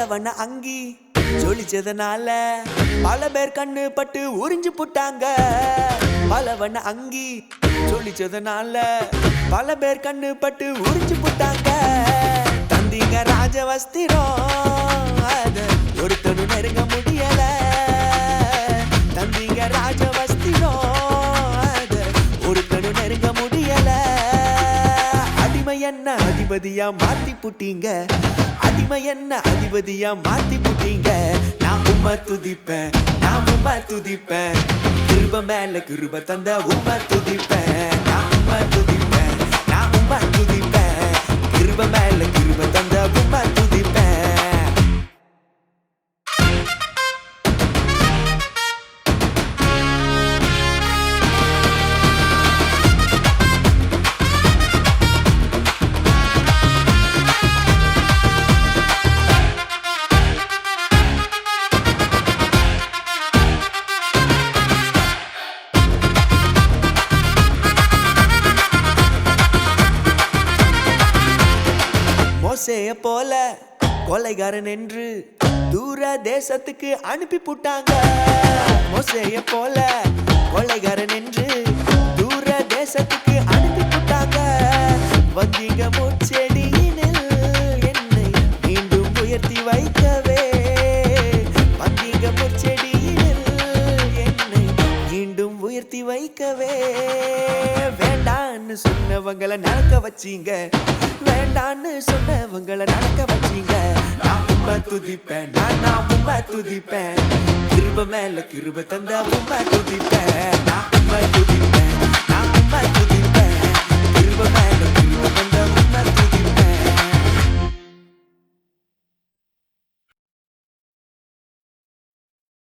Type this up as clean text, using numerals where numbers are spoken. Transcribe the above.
பலவன அங்கி ஜொலிச்சதனால பல பேர் கண்ணு பட்டு உறிஞ்சு புட்டாங்க. பலவன அங்கி ஜொலிச்சதனால பல பேர் கண்ணு பட்டு உறிஞ்சு புட்டாங்க. தந்தீங்க ராஜவஸ்திரம் அத ஒருத்தனு நெருங்க முடியல. தந்தீங்க ராஜவஸ்திரம் அத ஒருத்தனு நெருங்க முடியல. அடிமை என்ன அதிபதியா மாத்தி புட்டீங்க. அடிமை என்ன அதிபதியா மாத்தி புட்டீங்க. நான் உம்மை துதிப்பேன், நான் உம்மை துதிப்பேன். கிருபை மேல கிருபை தந்த உம்மை துதிப்பேன். நான் உம்மை துதிப்பேன், நான் உம்மை துதிப்பேன். கிருபை மேல கிருபை தந்த உம்மை துதிப்பேன். மோசேய போல கொலைகாரன் என்று தூர தேசத்துக்கு அனுப்பி புட்டாங்க. மோசேய போல கொலைகாரன் என்று தூர தேசத்துக்கு அனுப்பி புட்டாங்க. வந்தீங்க முச்செடியினில் என்னை மீண்டும் உயர்த்தி வைக்கவே. வந்தீங்க முச்செடியினில் என்னை மீண்டும் உயர்த்தி வைக்கவே. வேண்டான்னு சொன்னவங்களை நடக்க வச்சீங்க. வேண்டான்னு சொன்னவங்களை நடக்க வச்சீங்க. நான் உம்மை துதிப்பேன், நான் உம்மை துதிப்பேன். கிருபை மேல கிருபை தந்த உம்மை துதிப்பேன்.